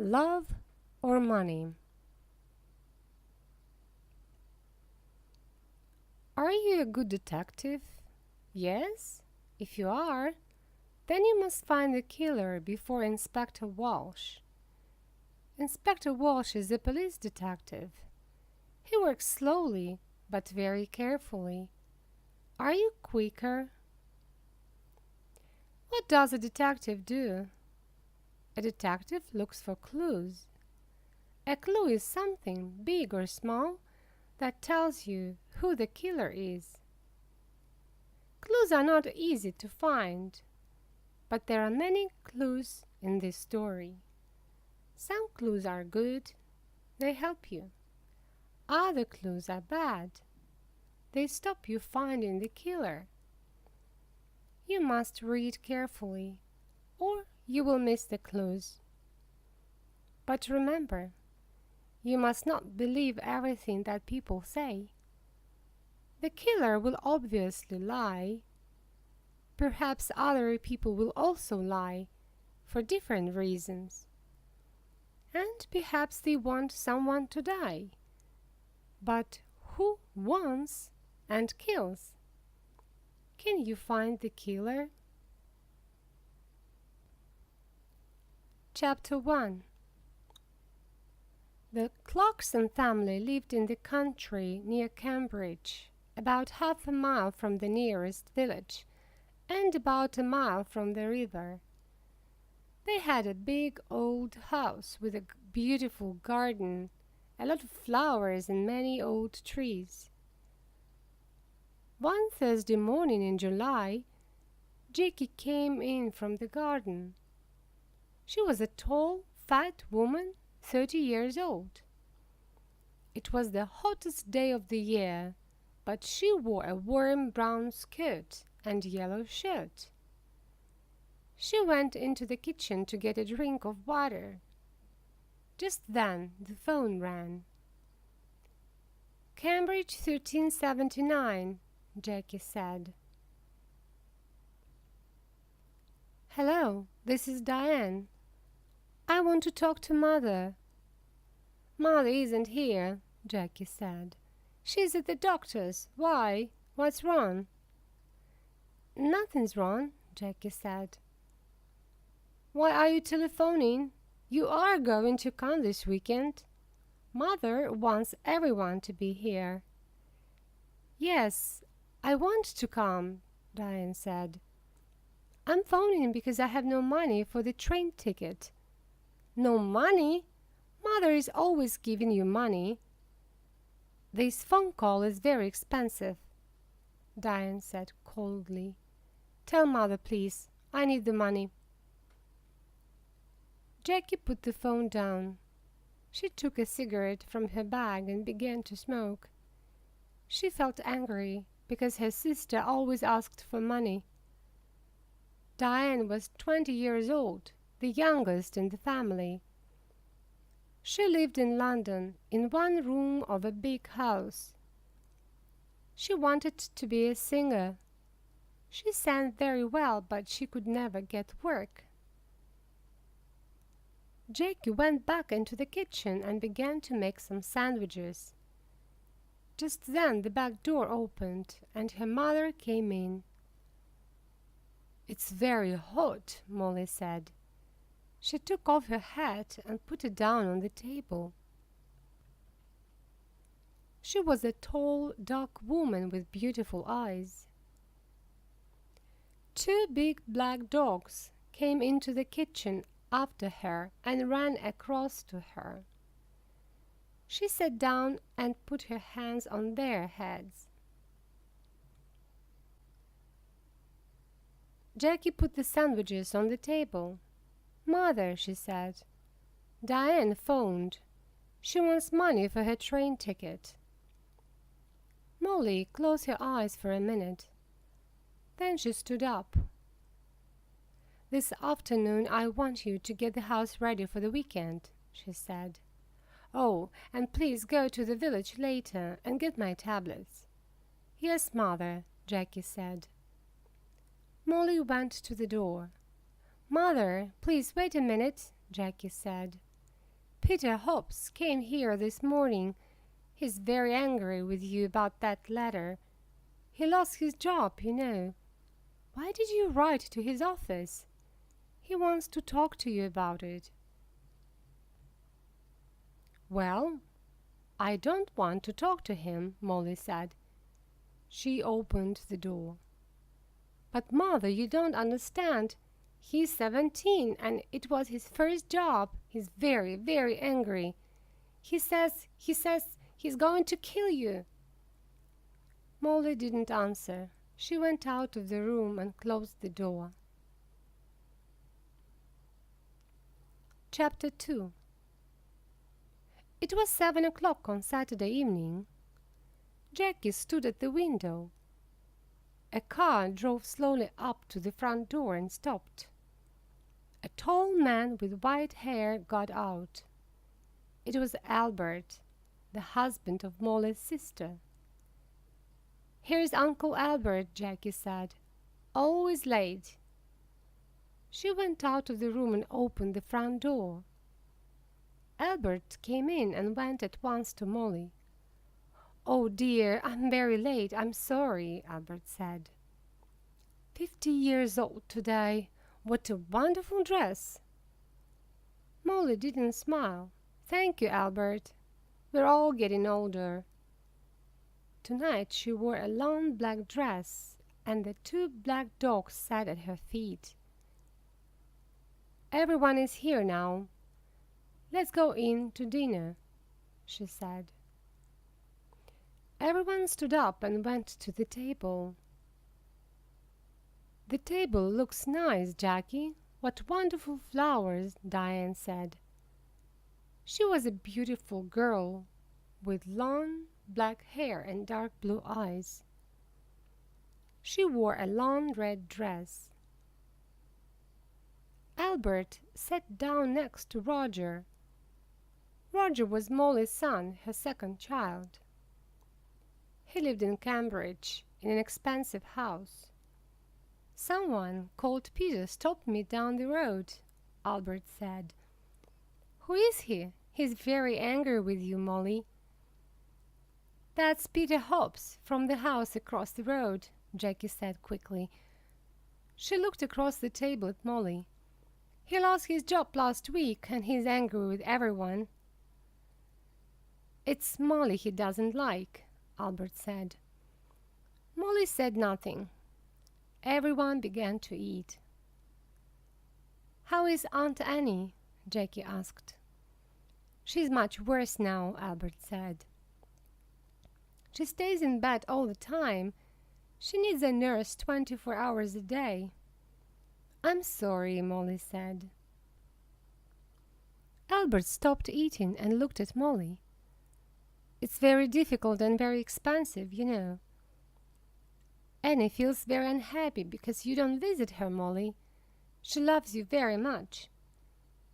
Love or money? Are you a good detective? Yes? If you are, then you must find the killer before Inspector Walsh. Inspector Walsh is a police detective. He works slowly, but very carefully. Are you quicker? What does a detective do? A detective looks for clues. A clue is something, big or small, that tells you who the killer is. Clues are not easy to find, but there are many clues in this story. Some clues are good, they help you. Other clues are bad, they stop you finding the killer. You must read carefully, or you will miss the clues. But remember, you must not believe everything that people say. The killer will obviously lie. Perhaps other people will also lie, for different reasons. And perhaps they want someone to die. But who wants and kills? Can you find the killer? Chapter 1. The Clarkson family lived in the country near Cambridge, about half a mile from the nearest village, and about a mile from the river. They had a big old house with a beautiful garden, a lot of flowers and many old trees. One Thursday morning in July, Jackie came in from the garden. She was a tall, fat woman, 30 years old. It was the hottest day of the year, but she wore a warm brown skirt and yellow shirt. She went into the kitchen to get a drink of water. Just then the phone rang. "Cambridge 1379, Jackie said. "Hello, this is Diane. I want to talk to Mother." "Mother isn't here," Jackie said. "She's at the doctor's. Why? What's wrong?" "Nothing's wrong," Jackie said. "Why are you telephoning? You are going to come this weekend. Mother wants everyone to be here." "Yes, I want to come," Diane said. "I'm phoning because I have no money for the train ticket." "No money? Mother is always giving you money." "This phone call is very expensive," Diane said coldly. "Tell Mother, please. I need the money." Jackie put the phone down. She took a cigarette from her bag and began to smoke. She felt angry because her sister always asked for money. Diane was 20 years old, the youngest in the family. She lived in London in one room of a big house. She wanted to be a singer. She sang very well, but she could never get work. Jackie went back into the kitchen and began to make some sandwiches. Just then the back door opened and her mother came in. "It's very hot," Molly said. She took off her hat and put it down on the table. She was a tall, dark woman with beautiful eyes. Two big black dogs came into the kitchen after her and ran across to her. She sat down and put her hands on their heads. Jackie put the sandwiches on the table. "Mother," she said, "Diane phoned. She wants money for her train ticket." Molly closed her eyes for a minute. Then she stood up. "This afternoon I want you to get the house ready for the weekend," she said. "Oh, and please go to the village later and get my tablets." "Yes, Mother," Jackie said. Molly went to the door. "Mother, please wait a minute," Jackie said. Peter Hobbs came here this morning. He's very angry with you about that letter. He lost his job, you know. Why did you write to his office? He wants to talk to you about it." "Well, I don't want to talk to him," Molly said. She opened the door. "But Mother, you don't understand. He's 17 and it was his first job. He's very, very angry. He says he's going to kill you." Molly didn't answer. She went out of the room and closed the door. Chapter 2. It was 7 o'clock on Saturday evening. Jackie stood at the window. A car drove slowly up to the front door and stopped. A tall man with white hair got out. It was Albert, the husband of Molly's sister. "Here's Uncle Albert," Jackie said. "Always late." She went out of the room and opened the front door. Albert came in and went at once to Molly. "Oh dear, I'm very late. I'm sorry," Albert said. 50 years old today. What a wonderful dress." Molly didn't smile. "Thank you, Albert. We're all getting older." Tonight she wore a long black dress, and the 2 black dogs sat at her feet. "Everyone is here now. Let's go in to dinner," she said. Everyone stood up and went to the table. "The table looks nice, Jackie. What wonderful flowers," Diane said. She was a beautiful girl with long black hair and dark blue eyes. She wore a long red dress. Albert sat down next to Roger. Roger was Molly's son, her second child. He lived in Cambridge, in an expensive house. "Someone called Peter stopped me down the road," Albert said. "Who is he? He's very angry with you, Molly." "That's Peter Hobbs from the house across the road," Jackie said quickly. She looked across the table at Molly. "He lost his job last week and he's angry with everyone." "It's Molly he doesn't like," Albert said. Molly said nothing. Everyone began to eat. "How is Aunt Annie?" Jackie asked. "She's much worse now," Albert said. "She stays in bed all the time. She needs a nurse 24 hours a day." "I'm sorry," Molly said. Albert stopped eating and looked at Molly. "It's very difficult and very expensive, you know. Annie feels very unhappy because you don't visit her, Molly. She loves you very much.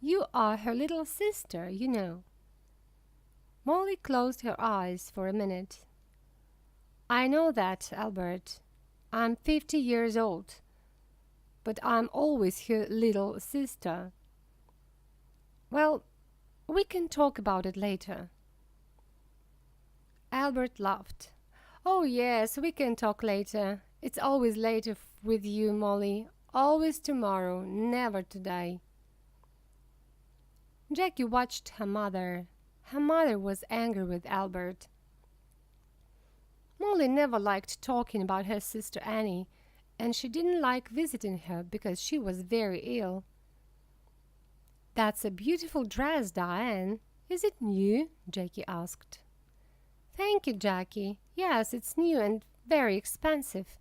You are her little sister, you know." Molly closed her eyes for a minute. "I know that, Albert. I'm 50 years old, but I'm always her little sister." "Well, we can talk about it later." Albert laughed. "Oh yes, we can talk later. It's always later with you, Molly. Always tomorrow, never today." Jackie watched her mother. Her mother was angry with Albert. Molly never liked talking about her sister Annie, and she didn't like visiting her because she was very ill. "That's a beautiful dress, Diane. Is it new?" Jackie asked. "Thank you, Jackie. Yes, it's new and very expensive.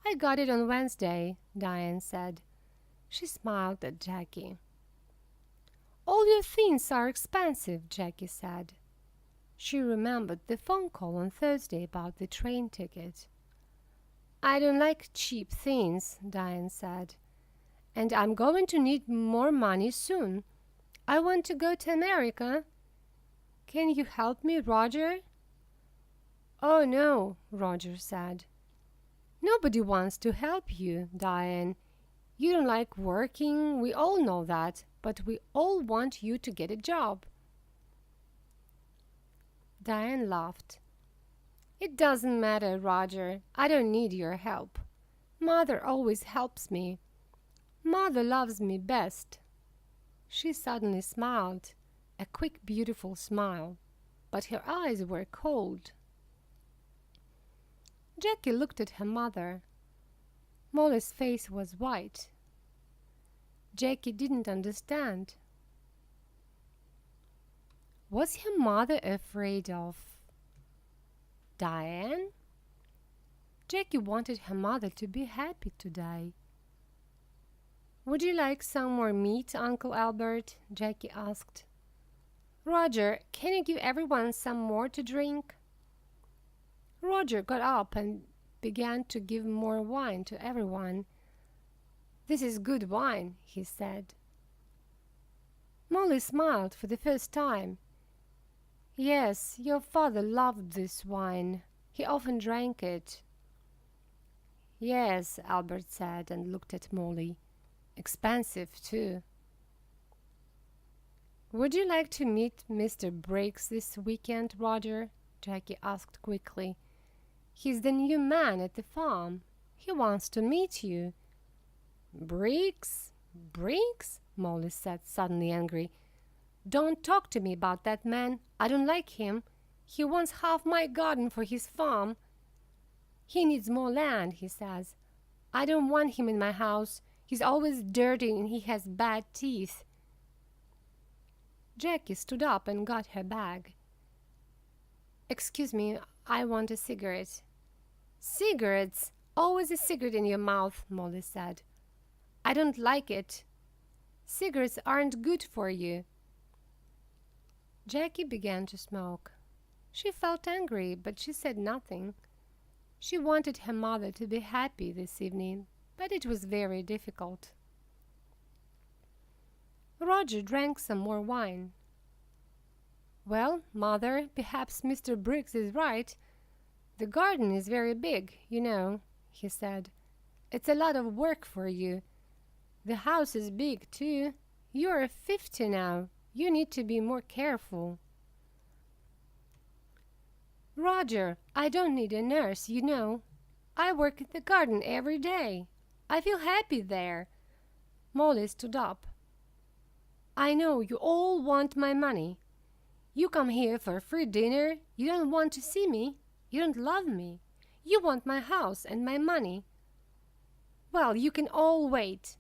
I got it on Wednesday," Diane said. She smiled at Jackie. "All your things are expensive," Jackie said. She remembered the phone call on Thursday about the train ticket. "I don't like cheap things," Diane said. "And I'm going to need more money soon. I want to go to America. Can you help me, Roger?" "Oh, no," Roger said. "Nobody wants to help you, Diane. You don't like working, we all know that, but we all want you to get a job." Diane laughed. "It doesn't matter, Roger. I don't need your help. Mother always helps me. Mother loves me best." She suddenly smiled, a quick, beautiful smile, but her eyes were cold. Jackie looked at her mother. Molly's face was white. Jackie didn't understand. Was her mother afraid of Diane? Jackie wanted her mother to be happy today. "Would you like some more meat, Uncle Albert?" Jackie asked. "Roger, can you give everyone some more to drink?" Roger got up and began to give more wine to everyone. "This is good wine," he said. Molly smiled for the first time. "Yes, your father loved this wine. He often drank it." "Yes," Albert said and looked at Molly. "Expensive, too." "Would you like to meet Mr. Briggs this weekend, Roger?" Jackie asked quickly. "He's the new man at the farm. He wants to meet you." "Briggs? Briggs?" Molly said, suddenly angry. "Don't talk to me about that man. I don't like him. He wants half my garden for his farm. He needs more land, he says. I don't want him in my house. He's always dirty and he has bad teeth." Jackie stood up and got her bag. "Excuse me, I want a cigarette." "Cigarettes? Always a cigarette in your mouth," Molly said. "I don't like it. Cigarettes aren't good for you." Jackie began to smoke. She felt angry, but she said nothing. She wanted her mother to be happy this evening, but it was very difficult. Roger drank some more wine. "Well, Mother, perhaps Mr. Briggs is right. The garden is very big, you know," he said. "It's a lot of work for you. The house is big, too. You're 50 now. You need to be more careful." "Roger, I don't need a nurse, you know. I work in the garden every day. I feel happy there." Molly stood up. "I know you all want my money. You come here for a free dinner. You don't want to see me. You don't love me. You want my house and my money. Well, you can all wait.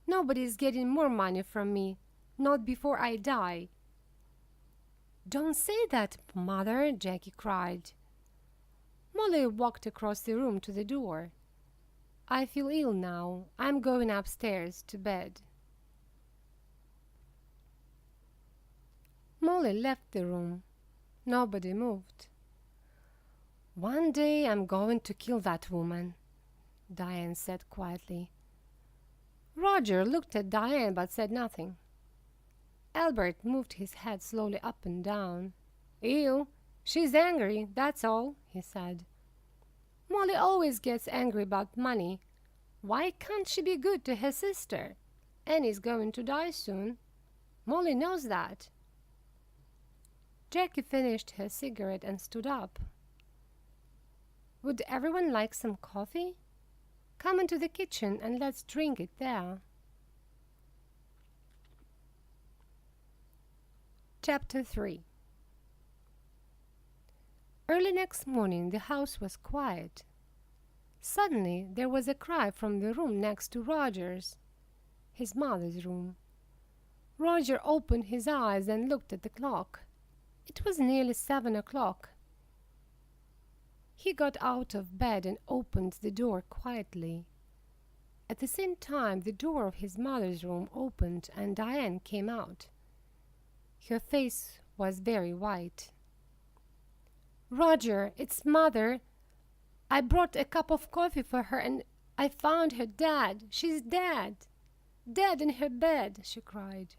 Nobody's getting more money from me. Not before I die." "Don't say that, Mother," Jackie cried. Molly walked across the room to the door. "I feel ill now. I'm going upstairs to bed." Molly left the room. Nobody moved. "One day I'm going to kill that woman," Diane said quietly. Roger looked at Diane but said nothing. Albert moved his head slowly up and down. "Ill? She's angry, that's all," he said. "Molly always gets angry about money. Why can't she be good to her sister? Annie's going to die soon. Molly knows that." Jackie finished her cigarette and stood up. "Would everyone like some coffee? Come into the kitchen and let's drink it there." Chapter 3. Early next morning the house was quiet. Suddenly there was a cry from the room next to Roger's, his mother's room. Roger opened his eyes and looked at the clock. It was nearly 7 o'clock. He got out of bed and opened the door quietly. At the same time, the door of his mother's room opened and Diane came out. Her face was very white. "Roger, it's Mother. I brought a cup of coffee for her and I found her dead. She's dead. Dead in her bed," she cried.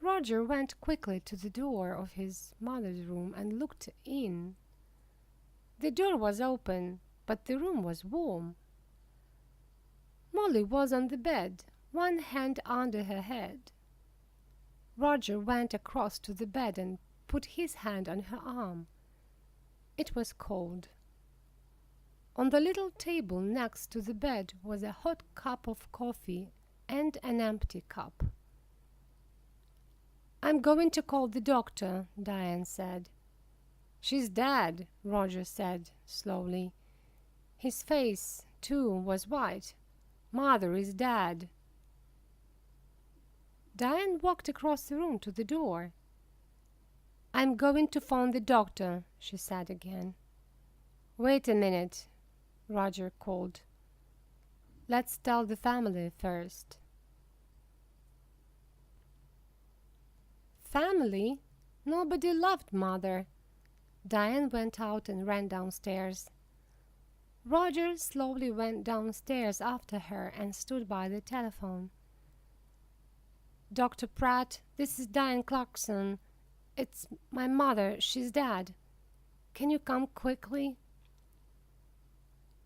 Roger went quickly to the door of his mother's room and looked in. The door was open, but the room was warm. Molly was on the bed, one hand under her head. Roger went across to the bed and put his hand on her arm. It was cold. On the little table next to the bed was a hot cup of coffee and an empty cup. "I'm going to call the doctor," Diane said. "She's dead," Roger said slowly. His face, too, was white. "Mother is dead." Diane walked across the room to the door. "I'm going to phone the doctor," she said again. "Wait a minute," Roger called. "Let's tell the family first." Family? Nobody loved Mother. Diane went out and ran downstairs. Roger slowly went downstairs after her and stood by the telephone. "Dr. Pratt, this is Diane Clarkson. It's my mother. She's dead. Can you come quickly?"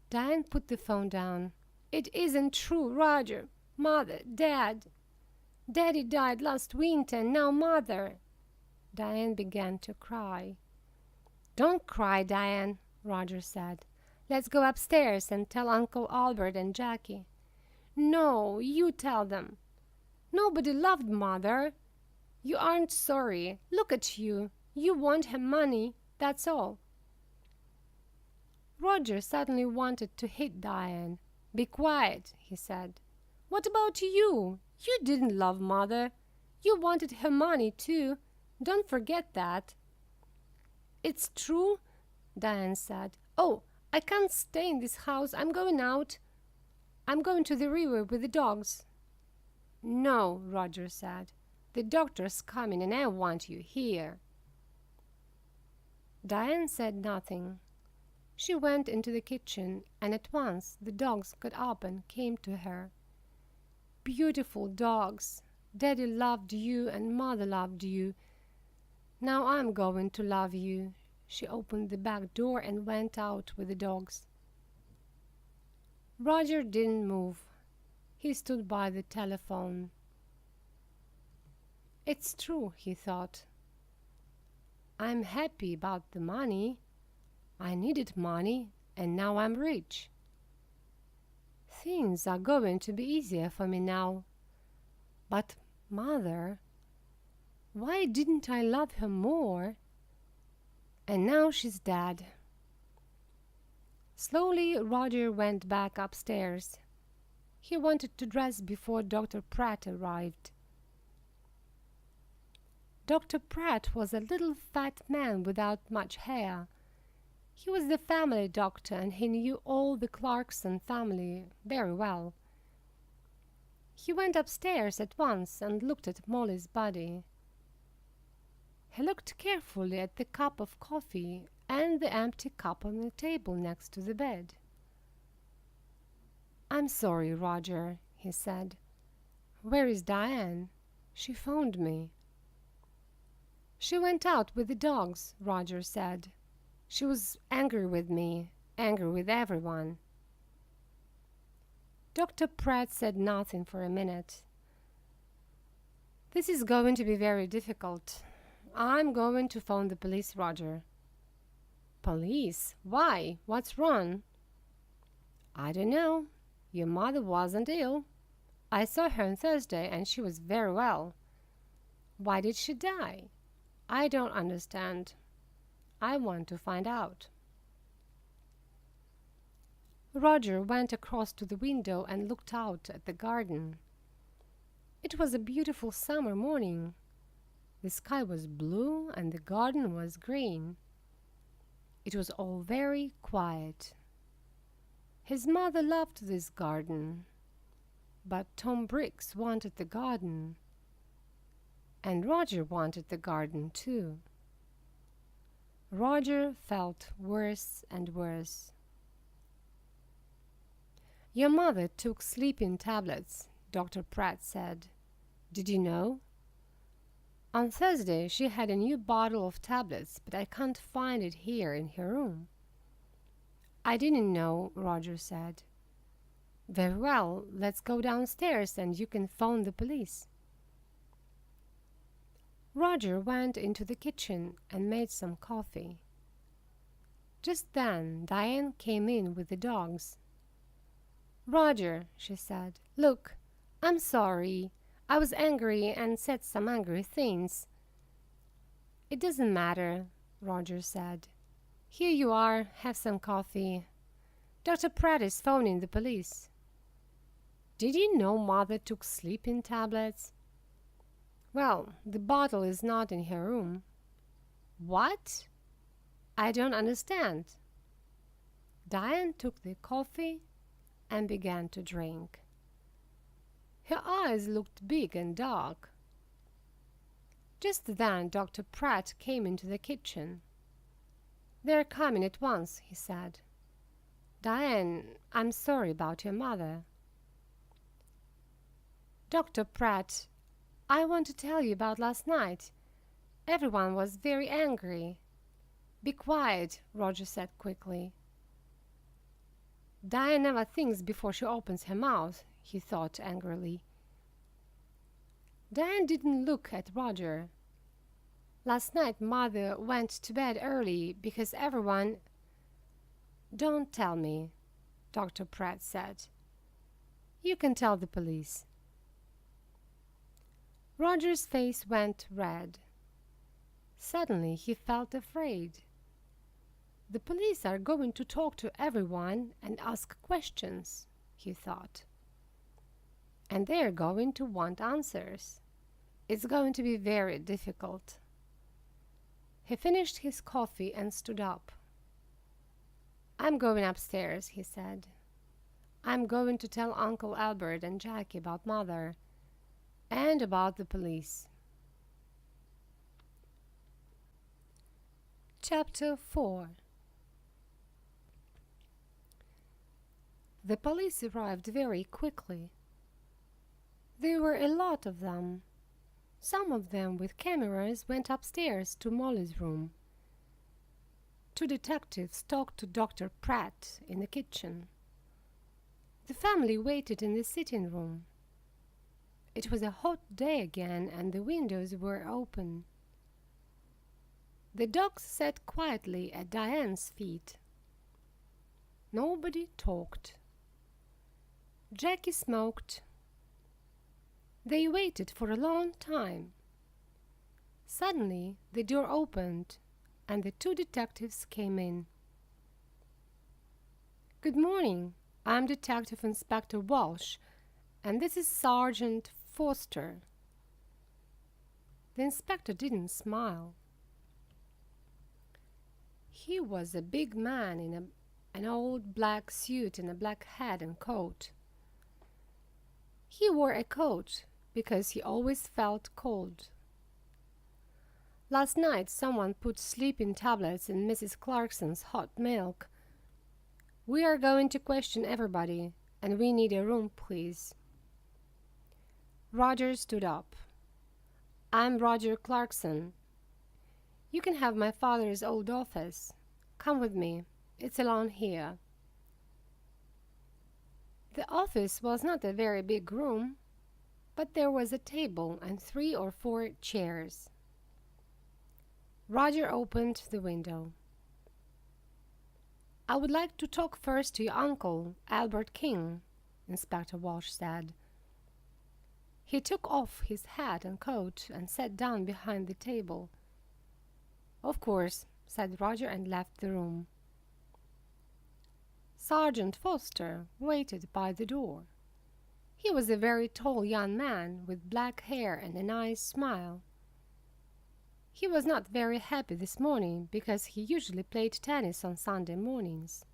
Diane put the phone down. "It isn't true, Roger. Mother dead. Daddy died last winter, and now Mother." Diane began to cry. "Don't cry, Diane," Roger said. "Let's go upstairs and tell Uncle Albert and Jackie." "No, you tell them. Nobody loved Mother. You aren't sorry. Look at you. You want her money, that's all." Roger suddenly wanted to hit Diane. "Be quiet," he said. "What about you? You didn't love Mother. You wanted her money, too. Don't forget that." "It's true," Diane said. "Oh, I can't stay in this house. I'm going out. I'm going to the river with the dogs." "No," Roger said. "The doctor's coming and I want you here." Diane said nothing. She went into the kitchen and at once the dogs got up and came to her. "Beautiful dogs. Daddy loved you and Mother loved you. Now I'm going to love you." She opened the back door and went out with the dogs. Roger didn't move. He stood by the telephone. "It's true," he thought. "I'm happy about the money. I needed money, and now I'm rich. Things are going to be easier for me now. But Mother, why didn't I love her more? And now she's dead." Slowly, Roger went back upstairs. He wanted to dress before Dr. Pratt arrived. Dr. Pratt was a little fat man without much hair. He was the family doctor and he knew all the Clarkson family very well. He went upstairs at once and looked at Molly's body. He looked carefully at the cup of coffee and the empty cup on the table next to the bed. "I'm sorry, Roger," he said. "Where is Diane? She phoned me." "She went out with the dogs," Roger said. "She was angry with me, angry with everyone." Dr. Pratt said nothing for a minute. "This is going to be very difficult. I'm going to phone the police, Roger." "Police? Why? What's wrong?" "I don't know. Your mother wasn't ill. I saw her on Thursday and she was very well. Why did she die? I don't understand. I want to find out." Roger went across to the window and looked out at the garden. It was a beautiful summer morning. The sky was blue and the garden was green. It was all very quiet. His mother loved this garden, but Tom Briggs wanted the garden, and Roger wanted the garden too. Roger felt worse and worse. "Your mother took sleeping tablets," Dr. Pratt said. "Did you know? On Thursday she had a new bottle of tablets, but I can't find it here in her room." "I didn't know," Roger said. "Very well, let's go downstairs and you can phone the police." Roger went into the kitchen and made some coffee. Just then Diane came in with the dogs. "Roger," she said, "look, I'm sorry. I was angry and said some angry things." "It doesn't matter," Roger said. "Here you are, have some coffee. Dr. Pratt is phoning the police." "Did you know Mother took sleeping tablets?" "Well, the bottle is not in her room." "What? I don't understand." Diane took the coffee and began to drink. Her eyes looked big and dark. Just then Dr. Pratt came into the kitchen. "They're coming at once," he said. "Diane, I'm sorry about your mother." "Dr. Pratt, I want to tell you about last night. Everyone was very angry." "Be quiet," Roger said quickly. "Diane never thinks before she opens her mouth," he thought angrily. Diane didn't look at Roger. "Last night Mother went to bed early because everyone—" "Don't tell me," Dr. Pratt said. "You can tell the police." Roger's face went red. Suddenly he felt afraid. "The police are going to talk to everyone and ask questions," he thought. "And they're going to want answers. It's going to be very difficult." He finished his coffee and stood up. "I'm going upstairs," he said. "I'm going to tell Uncle Albert and Jackie about Mother and about the police." Chapter 4. The police arrived very quickly. There were a lot of them. Some of them with cameras went upstairs to Molly's room. 2 detectives talked to Dr. Pratt in the kitchen. The family waited in the sitting room. It was a hot day again and the windows were open. The dogs sat quietly at Diane's feet. Nobody talked. Jackie smoked. They waited for a long time. Suddenly, the door opened and the 2 detectives came in. "Good morning. I'm Detective Inspector Walsh, and this is Sergeant Foster." The inspector didn't smile. He was a big man in an old black suit and a black hat and coat. He wore a coat because he always felt cold. "Last night someone put sleeping tablets in Mrs. Clarkson's hot milk. We are going to question everybody, and we need a room, please." Roger stood up. "I'm Roger Clarkson. You can have my father's old office. Come with me. It's alone here." The office was not a very big room, but there was a table and 3 or 4 chairs. Roger opened the window. "I would like to talk first to your uncle, Albert King," Inspector Walsh said. He took off his hat and coat and sat down behind the table. "Of course," said Roger and left the room. Sergeant Foster waited by the door. He was a very tall young man with black hair and a nice smile. He was not very happy this morning because he usually played tennis on Sunday mornings.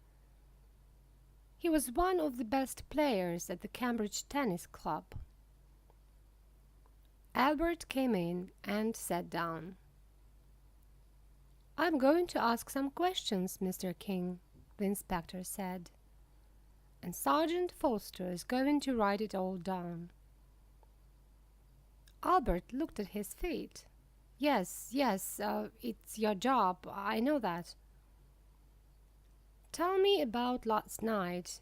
He was one of the best players at the Cambridge Tennis Club. Albert came in and sat down. "I'm going to ask some questions, Mr. King," the inspector said. "And Sergeant Foster is going to write it all down." Albert looked at his feet. Yes, it's your job, I know that." "Tell me about last night,"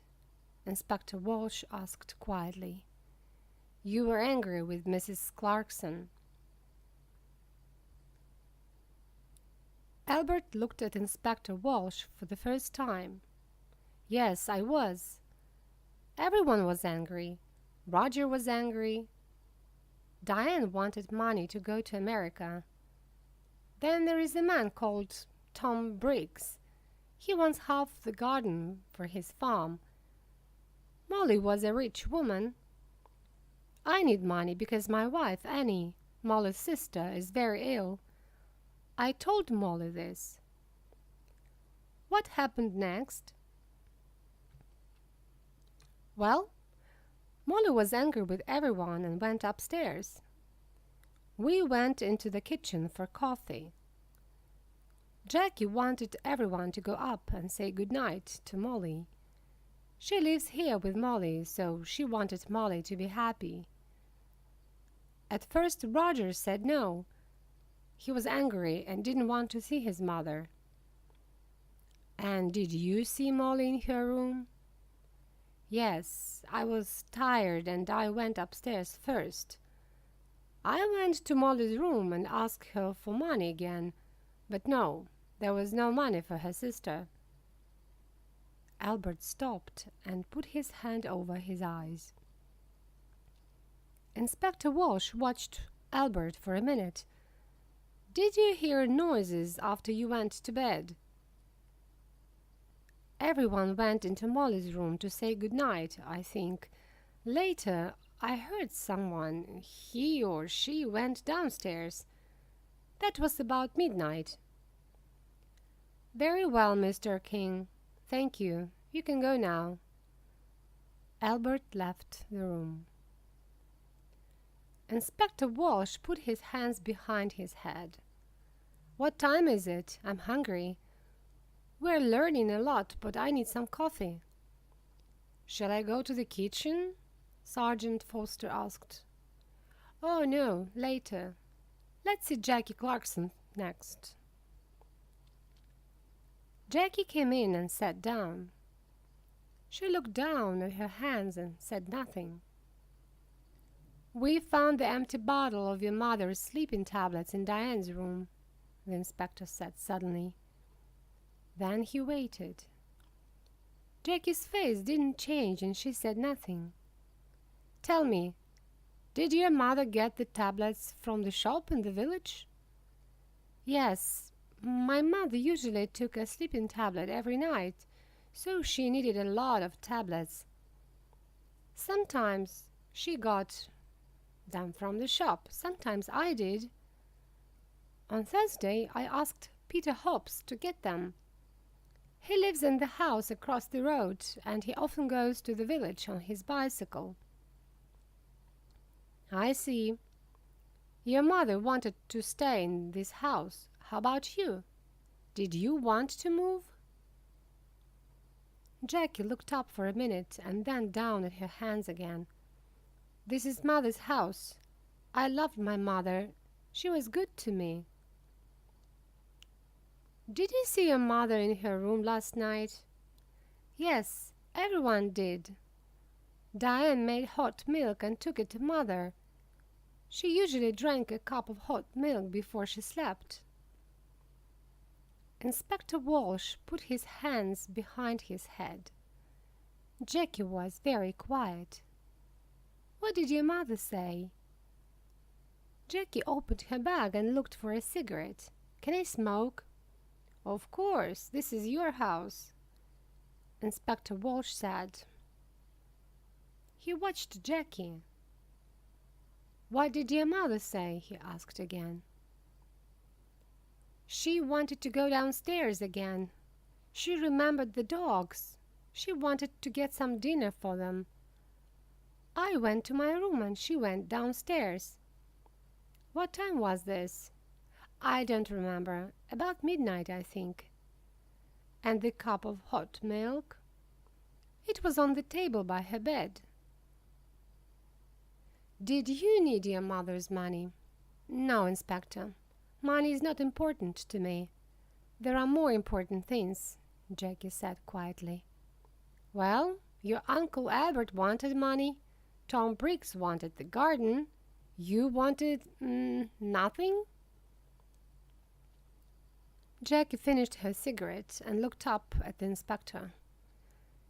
Inspector Walsh asked quietly. "You were angry with Mrs. Clarkson." Albert looked at Inspector Walsh for the first time. Yes, I was. Everyone was angry. Roger was angry. Diane wanted money to go to America. Then there is a man called Tom Briggs. He wants half the garden for his farm. Molly was a rich woman. I need money because my wife, Annie, Molly's sister, is very ill. I told Molly this. What happened next? Well, Molly was angry with everyone and went upstairs. We went into the kitchen for coffee. Jackie wanted everyone to go up and say good night to Molly. She lives here with Molly, so she wanted Molly to be happy. At first, Roger said no. He was angry and didn't want to see his mother. And did you see Molly in her room? Yes, I was tired and I went upstairs first. I went to Molly's room and asked her for money again, but no, there was no money for her sister. Albert stopped and put his hand over his eyes. Inspector Walsh watched Albert for a minute. Did you hear noises after you went to bed? Everyone went into Molly's room to say good night, I think. Later, I heard someone. He or she went downstairs. That was about midnight. Very well, Mr. King. Thank you. You can go now. Albert left the room. Inspector Walsh put his hands behind his head. What time is it? I'm hungry. We're learning a lot, but I need some coffee. Shall I go to the kitchen? Sergeant Foster asked. Oh, no, later. Let's see Jackie Clarkson next. Jackie came in and sat down. She looked down at her hands and said nothing. We found the empty bottle of your mother's sleeping tablets in Diane's room, the inspector said suddenly. Then he waited. Jackie's face didn't change and she said nothing. Tell me, did your mother get the tablets from the shop in the village? Yes, my mother usually took a sleeping tablet every night, so she needed a lot of tablets. Sometimes she got them from the shop, sometimes I did. On Thursday, I asked Peter Hobbs to get them. He lives in the house across the road, and he often goes to the village on his bicycle. I see. Your mother wanted to stay in this house. How about you? Did you want to move? Jackie looked up for a minute and then down at her hands again. This is Mother's house. I loved my mother. She was good to me. Did you see your mother in her room last night? Yes, everyone did. Diane made hot milk and took it to Mother. She usually drank a cup of hot milk before she slept. Inspector Walsh put his hands behind his head. Jackie was very quiet. What did your mother say? Jackie opened her bag and looked for a cigarette. Can I smoke? Of course, this is your house, Inspector Walsh said. He watched Jackie. What did your mother say? He asked again. She wanted to go downstairs again. She remembered the dogs. She wanted to get some dinner for them. I went to my room and she went downstairs. What time was this? I don't remember. About midnight, I think. And the cup of hot milk? It was on the table by her bed. Did you need your mother's money? No, Inspector. Money is not important to me. There are more important things, Jackie said quietly. Well, your Uncle Albert wanted money. Tom Briggs wanted the garden. You wanted nothing? Jackie finished her cigarette and looked up at the inspector.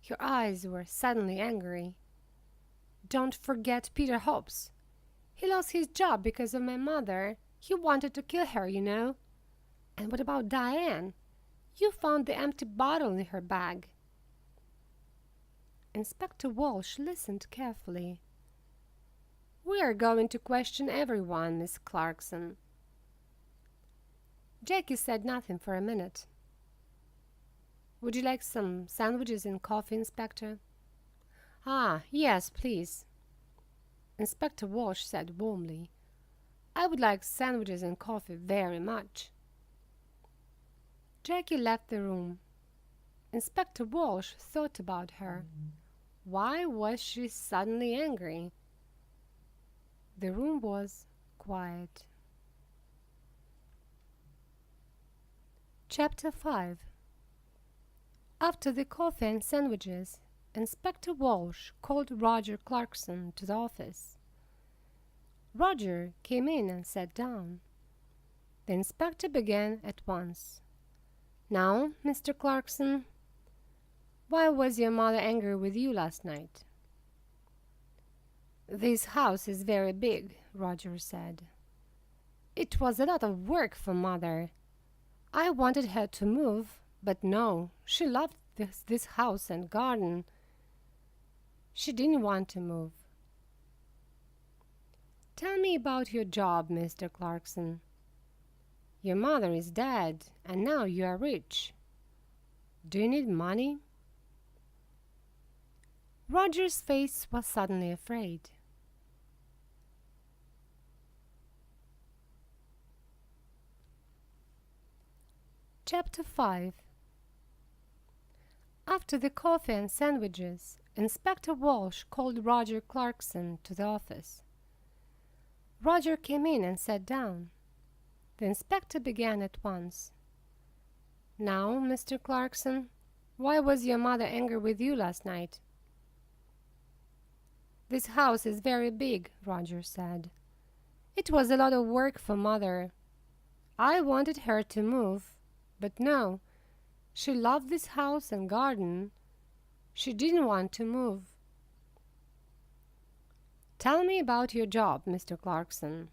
Her eyes were suddenly angry. "Don't forget Peter Hobbs. He lost his job because of my mother. He wanted to kill her, you know. And what about Diane? You found the empty bottle in her bag." Inspector Walsh listened carefully. "We are going to question everyone, Miss Clarkson." Jackie said nothing for a minute. "Would you like some sandwiches and coffee, Inspector?" "Ah, yes, please." Inspector Walsh said warmly, "I would like sandwiches and coffee very much." Jackie left the room. Inspector Walsh thought about her. Why was she suddenly angry? The room was quiet. Chapter 5. After the coffee and sandwiches, Inspector Walsh called Roger Clarkson to the office. Roger came in and sat down. The inspector began at once. "Now, Mr. Clarkson, why was your mother angry with you last night?" "This house is very big," Roger said. "It was a lot of work for Mother. I wanted her to move, but no, she loved this house and garden. She didn't want to move." "Tell me about your job, Mr. Clarkson. Your mother is dead, and now you are rich. Do you need money?" Roger's face was suddenly afraid. Chapter 5. After the coffee and sandwiches, Inspector Walsh called Roger Clarkson to the office. Roger came in and sat down. The inspector began at once. "Now, Mr. Clarkson, why was your mother angry with you last night?" "This house is very big," Roger said. "It was a lot of work for Mother. I wanted her to move, but no, she loved this house and garden. She didn't want to move." "Tell me about your job, Mr. Clarkson.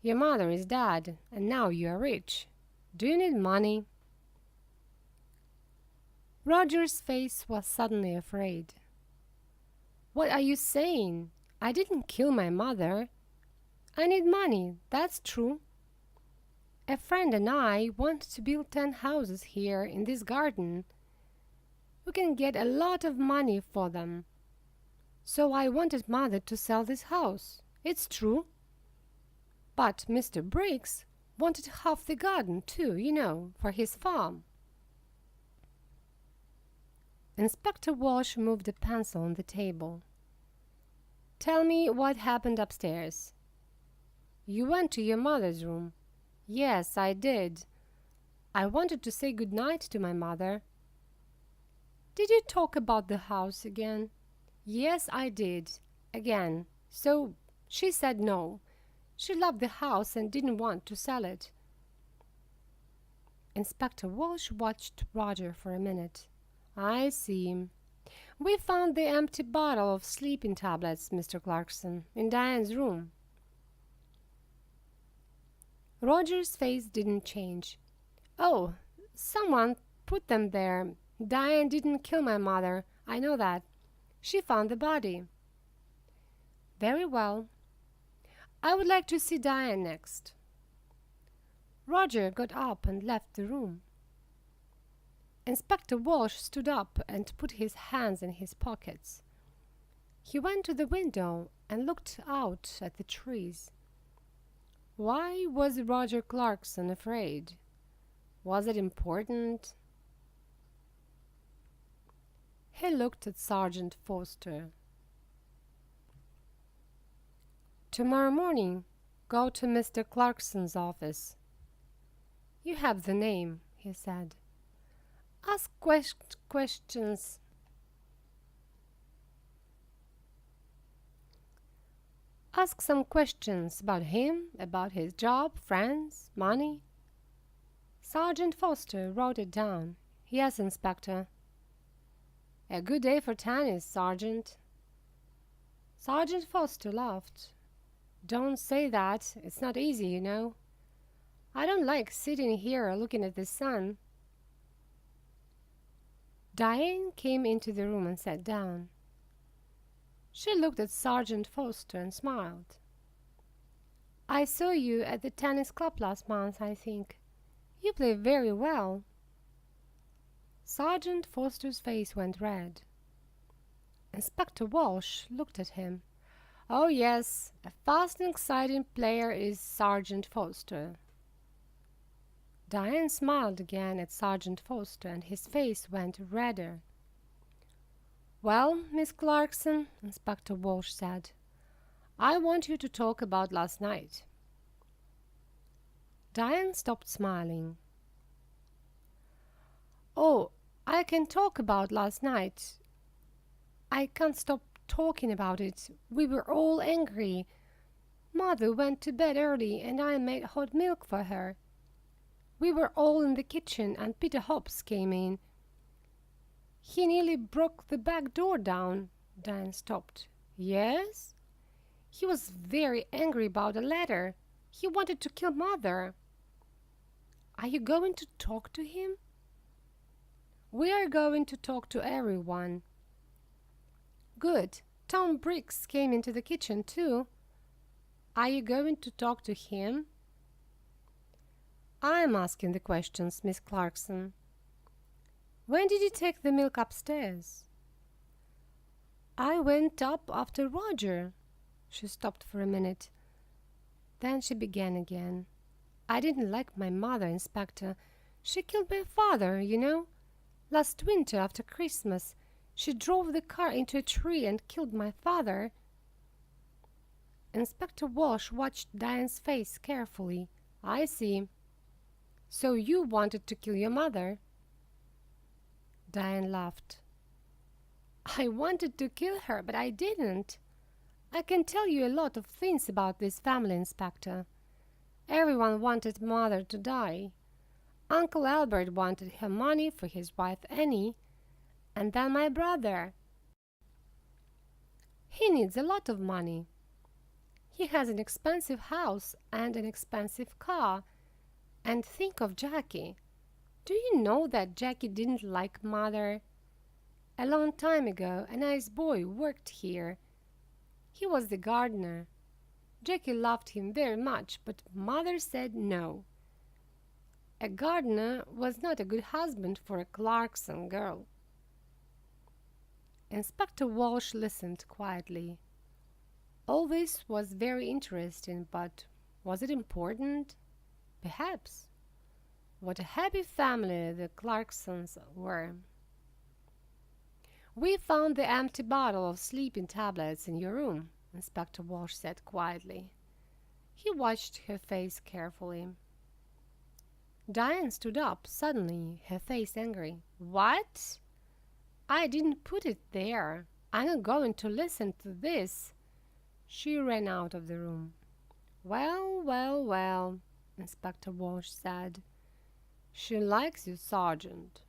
Your mother is dead, and now you are rich. Do you need money?" Roger's face was suddenly afraid. "What are you saying? I didn't kill my mother. I need money, that's true. A friend and I want to build 10 houses here in this garden. We can get a lot of money for them. So I wanted Mother to sell this house. It's true. But Mr. Briggs wanted half the garden too, you know, for his farm." Inspector Walsh moved a pencil on the table. "Tell me what happened upstairs." "You went to your mother's room." "Yes, I did. I wanted to say good night to my mother." "Did you talk about the house again?" "Yes, I did. Again. So she said no. She loved the house and didn't want to sell it." Inspector Walsh watched Roger for a minute. "I see. We found the empty bottle of sleeping tablets, Mr. Clarkson, in Diane's room." Roger's face didn't change. "Oh, someone put them there. Diane didn't kill my mother. I know that. She found the body." "Very well. I would like to see Diane next." Roger got up and left the room. Inspector Walsh stood up and put his hands in his pockets. He went to the window and looked out at the trees. Why was Roger Clarkson afraid? Was it important? He looked at Sergeant Foster. "Tomorrow morning, go to Mr. Clarkson's office. You have the name," he said. "Ask questions. Ask some questions about him, about his job, friends, money. Sergeant Foster wrote it down. Yes, Inspector. A good day for tennis, Sergeant. Sergeant Foster laughed. Don't say that. It's not easy, you know. I don't like sitting here looking at the sun. Diane came into the room and sat down. She looked at Sergeant Foster and smiled. I saw you at the tennis club last month, I think. You play very well. Sergeant Foster's face went red. Inspector Walsh looked at him. Oh yes, a fast and exciting player is Sergeant Foster. Diane smiled again at Sergeant Foster and his face went redder. Well, Miss Clarkson, Inspector Walsh said, I want you to talk about last night. Diane stopped smiling. Oh, I can talk about last night. I can't stop talking about it. We were all angry. Mother went to bed early and I made hot milk for her. We were all in the kitchen and Peter Hobbs came in. He nearly broke the back door down. Diane stopped. Yes? He was very angry about a letter. He wanted to kill Mother. Are you going to talk to him? We are going to talk to everyone. Good. Tom Briggs came into the kitchen too. Are you going to talk to him? I'm asking the questions, Miss Clarkson. When did you take the milk upstairs? I went up after Roger. She stopped for a minute. Then she began again. I didn't like my mother, Inspector. She killed my father, you know. Last winter after Christmas, she drove the car into a tree and killed my father. Inspector Walsh watched Diane's face carefully. I see. So you wanted to kill your mother? Diane laughed. I wanted to kill her, but I didn't. I can tell you a lot of things about this family, Inspector. Everyone wanted Mother to die. Uncle Albert wanted her money for his wife Annie, and then my brother. He needs a lot of money. He has an expensive house and an expensive car. And think of Jackie. Do you know that Jackie didn't like Mother? A long time ago, a nice boy worked here. He was the gardener. Jackie loved him very much, but Mother said no. A gardener was not a good husband for a Clarkson girl. Inspector Walsh listened quietly. All this was very interesting, but was it important? Perhaps. What a happy family the Clarksons were. We found the empty bottle of sleeping tablets in your room, Inspector Walsh said quietly. He watched her face carefully. Diane stood up suddenly, her face angry. What? I didn't put it there. I'm not going to listen to this. She ran out of the room. Well, well, well, Inspector Walsh said. She likes you, Sergeant.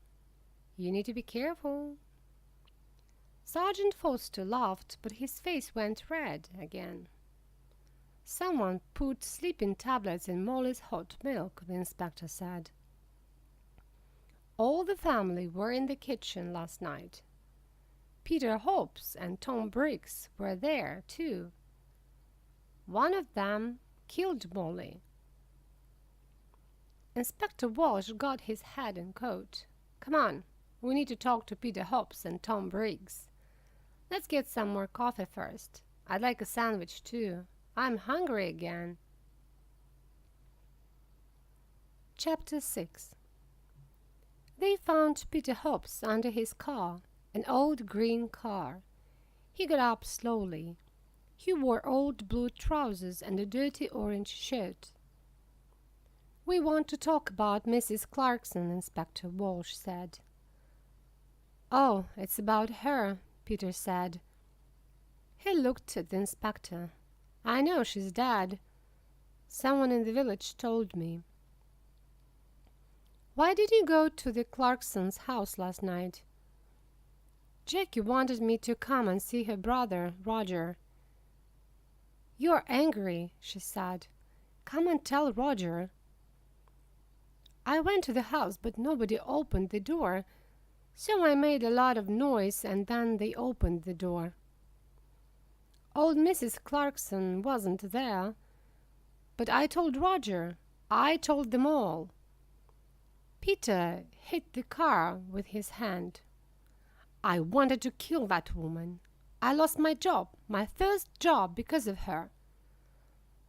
You need to be careful. Sergeant Foster laughed, but his face went red again. Someone put sleeping tablets in Molly's hot milk, the inspector said. All the family were in the kitchen last night. Peter Hobbs and Tom Briggs were there, too. One of them killed Molly. Inspector Walsh got his hat and coat. Come on, we need to talk to Peter Hobbs and Tom Briggs. Let's get some more coffee first. I'd like a sandwich, too. I'm hungry again. Chapter 6. They found Peter Hobbs under his car, an old green car. He got up slowly. He wore old blue trousers and a dirty orange shirt. We want to talk about Mrs. Clarkson, Inspector Walsh said. Oh, it's about her, Peter said. He looked at the inspector. I know she's dead. Someone in the village told me. Why did you go to the Clarksons' house last night? Jackie wanted me to come and see her brother, Roger. You're angry, she said. Come and tell Roger. I went to the house, but nobody opened the door, so I made a lot of noise and then they opened the door. Old Mrs. Clarkson wasn't there, but I told Roger. I told them all. Peter hit the car with his hand. I wanted to kill that woman. I lost my job, my first job, because of her.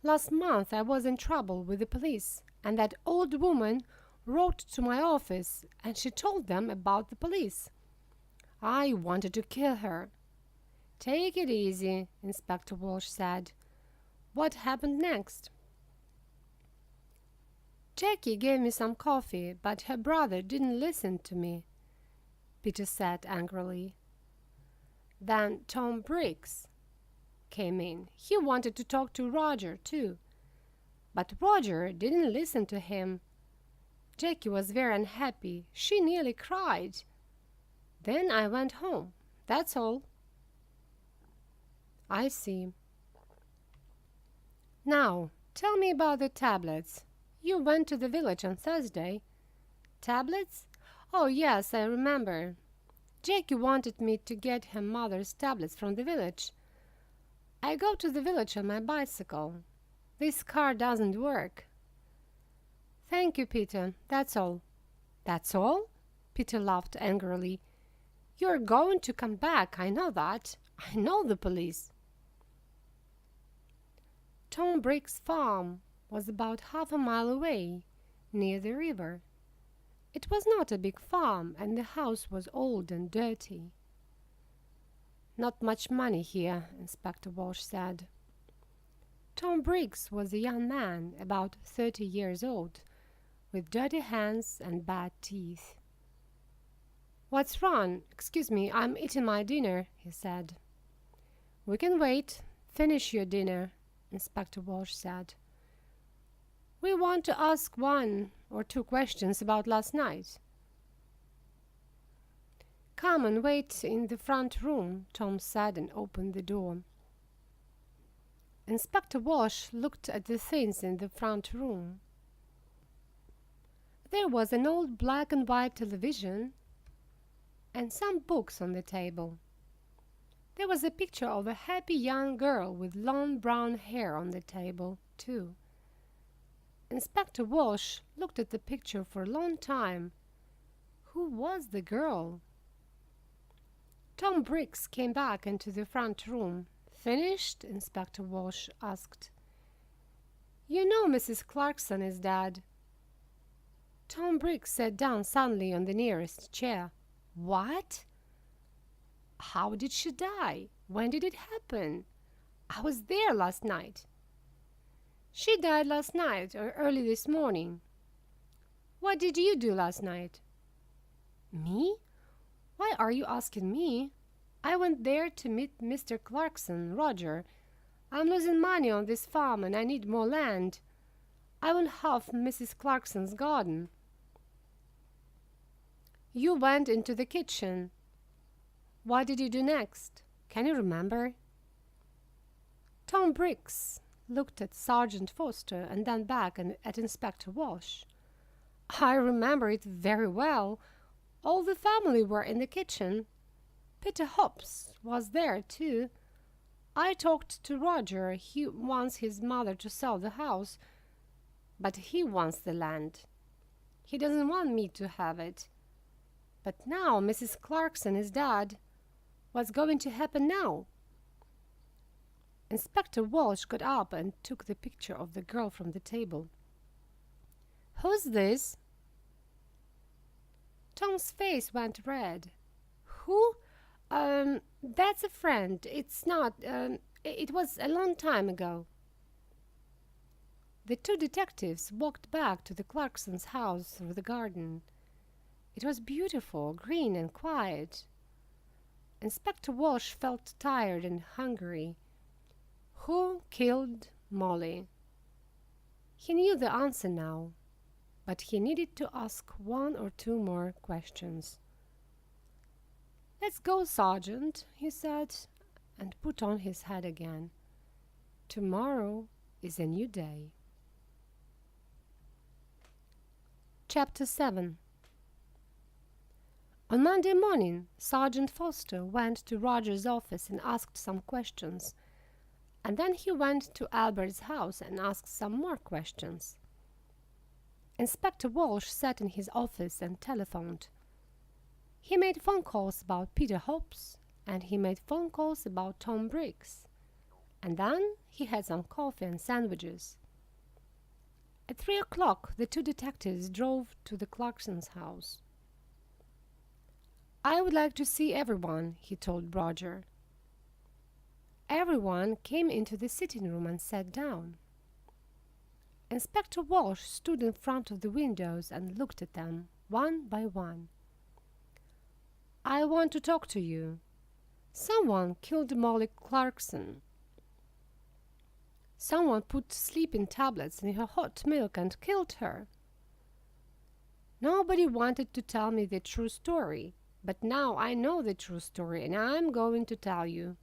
Last month I was in trouble with the police, and that old woman wrote to my office and she told them about the police. I wanted to kill her. Take it easy, Inspector Walsh said. What happened next? Jackie gave me some coffee, but her brother didn't listen to me, Peter said angrily. Then Tom Briggs came in. He wanted to talk to Roger, too. But Roger didn't listen to him. Jackie was very unhappy. She nearly cried. Then I went home. That's all. I see. Now, tell me about the tablets. You went to the village on Thursday. Tablets? Oh, yes, I remember. Jackie wanted me to get her mother's tablets from the village. I go to the village on my bicycle. This car doesn't work. Thank you, Peter. That's all. That's all? Peter laughed angrily. You're going to come back, I know that. I know the police. Tom Briggs' farm was about half a mile away, near the river. It was not a big farm, and the house was old and dirty. Not much money here, Inspector Walsh said. Tom Briggs was a young man, about 30 years old, with dirty hands and bad teeth. What's wrong? Excuse me, I'm eating my dinner, he said. We can wait. Finish your dinner, Inspector Walsh said. We want to ask 1 or 2 questions about last night. Come and wait in the front room, Tom said and opened the door. Inspector Walsh looked at the things in the front room. There was an old black and white television and some books on the table. There was a picture of a happy young girl with long brown hair on the table, too. Inspector Walsh looked at the picture for a long time. Who was the girl? Tom Briggs came back into the front room. Finished? Inspector Walsh asked. You know Mrs. Clarkson is dead. Tom Briggs sat down suddenly on the nearest chair. What? How did she die? When did it happen? I was there last night. She died last night or early this morning. What did you do last night? Me? Why are you asking me? I went there to meet Mr. Clarkson, Roger. I'm losing money on this farm and I need more land. I want half Mrs. Clarkson's garden. You went into the kitchen. What did you do next? Can you remember? Tom Briggs looked at Sergeant Foster and then back at Inspector Walsh. I remember it very well. All the family were in the kitchen. Peter Hobbs was there, too. I talked to Roger. He wants his mother to sell the house, but he wants the land. He doesn't want me to have it. But now Mrs. Clarkson is dead. What's going to happen now? Inspector Walsh got up and took the picture of the girl from the table. Who's this? Tom's face went red. Who? That's a friend. It's not, it was a long time ago. The 2 detectives walked back to the Clarksons' house through the garden. It was beautiful, green and quiet. Inspector Walsh felt tired and hungry. Who killed Molly? He knew the answer now, but he needed to ask one or two more questions. "Let's go, Sergeant," he said, and put on his hat again. Tomorrow is a new day. Chapter 7. On Monday morning, Sergeant Foster went to Roger's office and asked some questions, and then he went to Albert's house and asked some more questions. Inspector Walsh sat in his office and telephoned. He made phone calls about Peter Hobbs, and he made phone calls about Tom Briggs, and then he had some coffee and sandwiches. At 3 o'clock, the two detectives drove to the Clarksons' house. "I would like to see everyone," he told Roger. Everyone came into the sitting room and sat down. Inspector Walsh stood in front of the windows and looked at them, one by one. "I want to talk to you. Someone killed Molly Clarkson. Someone put sleeping tablets in her hot milk and killed her. Nobody wanted to tell me the true story, but now I know the true story and I'm going to tell you."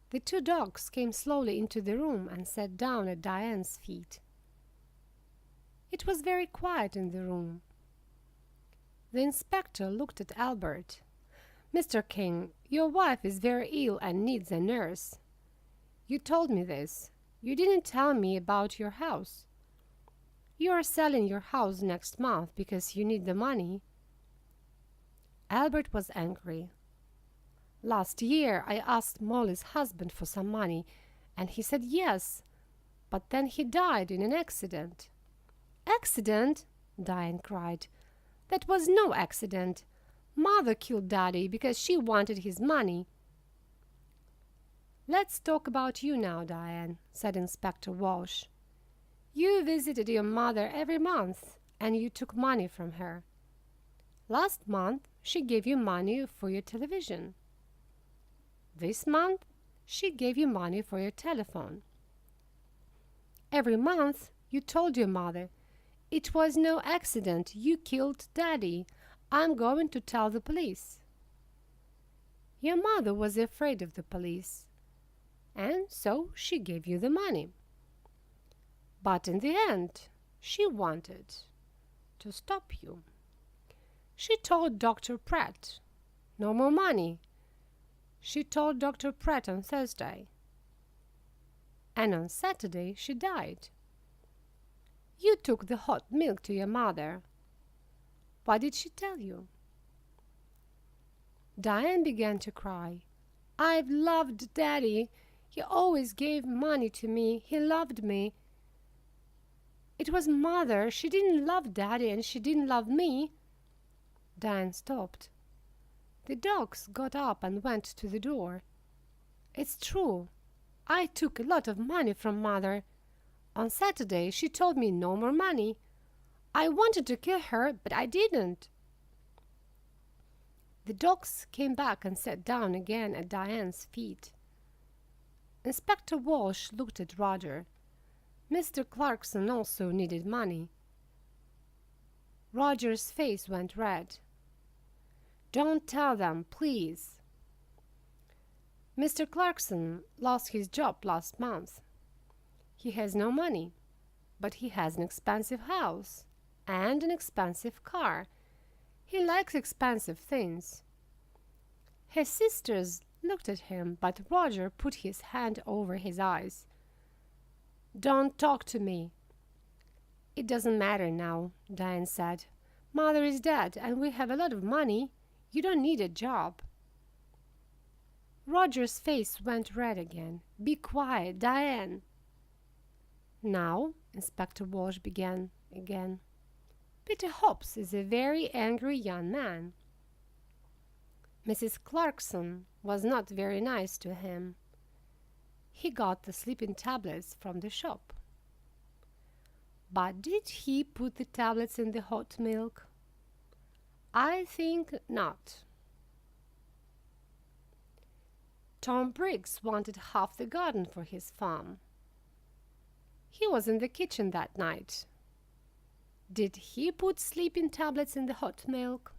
The two dogs came slowly into the room and sat down at Diane's feet. It was very quiet in the room. The inspector looked at Albert. "Mr. King, your wife is very ill and needs a nurse. You told me this. You didn't tell me about your house. You are selling your house next month because you need the money." Albert was angry. "Last year I asked Molly's husband for some money, and he said yes, but then he died in an accident." "Accident?" Diane cried. "That was no accident. Mother killed Daddy because she wanted his money." "Let's talk about you now, Diane," said Inspector Walsh. "You visited your mother every month, and you took money from her. Last month she gave you money for your television. This month she gave you money for your telephone. Every month you told your mother, 'It was no accident, you killed Daddy. I'm going to tell the police.' Your mother was afraid of the police, and so she gave you the money. But in the end, she wanted to stop you. She told Dr. Pratt, 'No more money.' She told Dr. Pratt on Thursday, and on Saturday she died. You took the hot milk to your mother. What did she tell you?" Diane began to cry. "I've loved Daddy. He always gave money to me. He loved me. It was Mother. She didn't love Daddy and she didn't love me." Diane stopped. The dogs got up and went to the door. "It's true. I took a lot of money from Mother. On Saturday she told me no more money. I wanted to kill her, but I didn't." The dogs came back and sat down again at Diane's feet. Inspector Walsh looked at Roger. Mr. Clarkson also needed money. Roger's face went red. "Don't tell them, please." "Mr. Clarkson lost his job last month. He has no money, but he has an expensive house and an expensive car. He likes expensive things." His sisters looked at him, but Roger put his hand over his eyes. "Don't talk to me." "It doesn't matter now," Diane said. "Mother is dead and we have a lot of money. You don't need a job." Roger's face went red again. "Be quiet, Diane." "Now," Inspector Walsh began again, "Peter Hobbs is a very angry young man. Mrs. Clarkson was not very nice to him. He got the sleeping tablets from the shop. But did he put the tablets in the hot milk? I think not. Tom Briggs wanted half the garden for his farm. He was in the kitchen that night. Did he put sleeping tablets in the hot milk?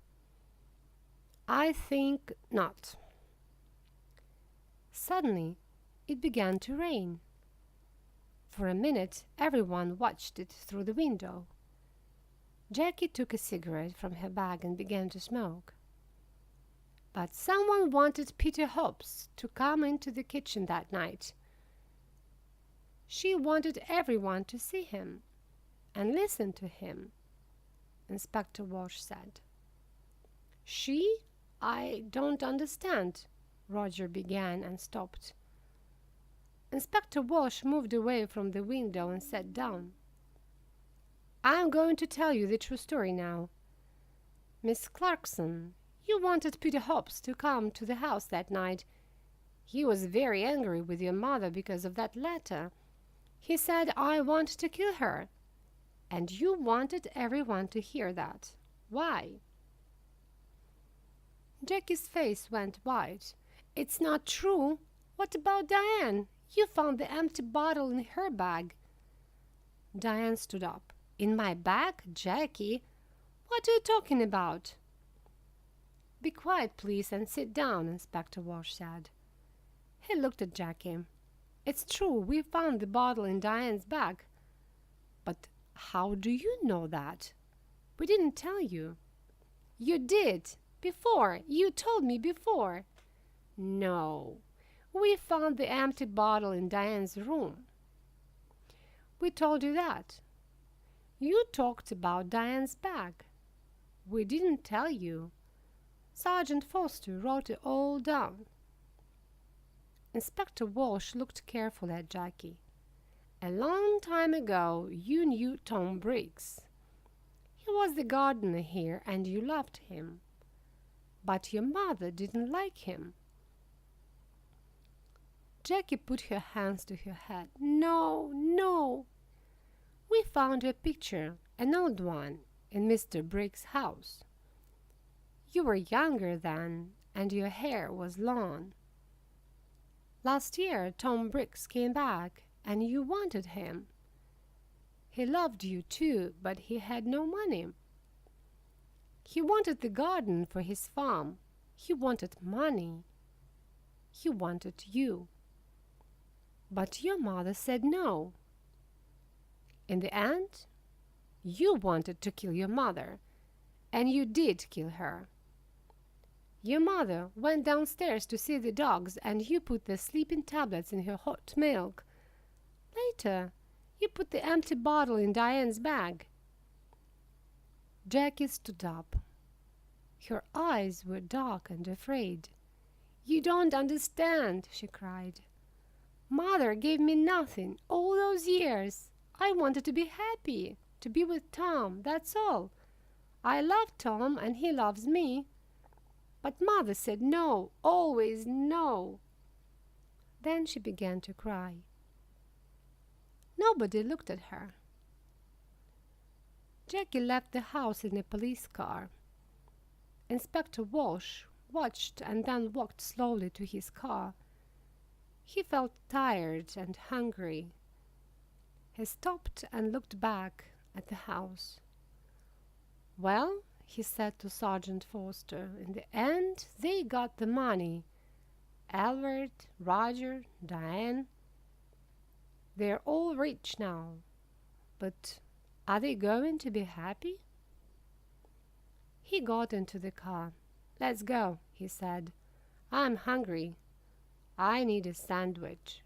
I think not. Suddenly, it began to rain. For a minute, everyone watched it through the window. Jackie took a cigarette from her bag and began to smoke. But someone wanted Peter Hobbs to come into the kitchen that night. She wanted everyone to see him and listen to him, Inspector Walsh said. She? I don't understand, Roger began and stopped. Inspector Walsh moved away from the window and sat down. I'm going to tell you the true story now. Miss Clarkson, you wanted Peter Hobbs to come to the house that night. He was very angry with your mother because of that letter. He said, I want to kill her. And you wanted everyone to hear that. Why? Jackie's face went white. It's not true. What about Diane? You found the empty bottle in her bag. Diane stood up. In my bag, Jackie? What are you talking about? Be quiet, please, and sit down, Inspector Walsh said. He looked at Jackie. It's true, we found the bottle in Diane's bag. But how do you know that? We didn't tell you. You did. Before. You told me before. No. We found the empty bottle in Diane's room. We told you that. You talked about Diane's bag. We didn't tell you. Sergeant Foster wrote it all down. Inspector Walsh looked carefully at Jackie. A long time ago, you knew Tom Briggs. He was the gardener here, and you loved him. But your mother didn't like him. Jackie put her hands to her head. No, no. We found your picture, an old one, in Mr. Briggs' house. You were younger then, and your hair was long. Last year, Tom Briggs came back, and you wanted him. He loved you too, but he had no money. He wanted the garden for his farm. He wanted money. He wanted you. But your mother said no. In the end, you wanted to kill your mother, and you did kill her. Your mother went downstairs to see the dogs, and you put the sleeping tablets in her hot milk. Later, you put the empty bottle in Diane's bag. Jackie stood up. Her eyes were dark and afraid. You don't understand, she cried. Mother gave me nothing all those years. I wanted to be happy, to be with Tom, that's all. I love Tom and he loves me. But Mother said no, always no. Then she began to cry. Nobody looked at her. Jackie left the house in a police car. Inspector Walsh watched and then walked slowly to his car. He felt tired and hungry. He stopped and looked back at the house. Well, he said to Sergeant Foster, in the end they got the money. Albert, Roger, Diane. They're all rich now. But are they going to be happy? He got into the car. Let's go, he said. I'm hungry. I need a sandwich.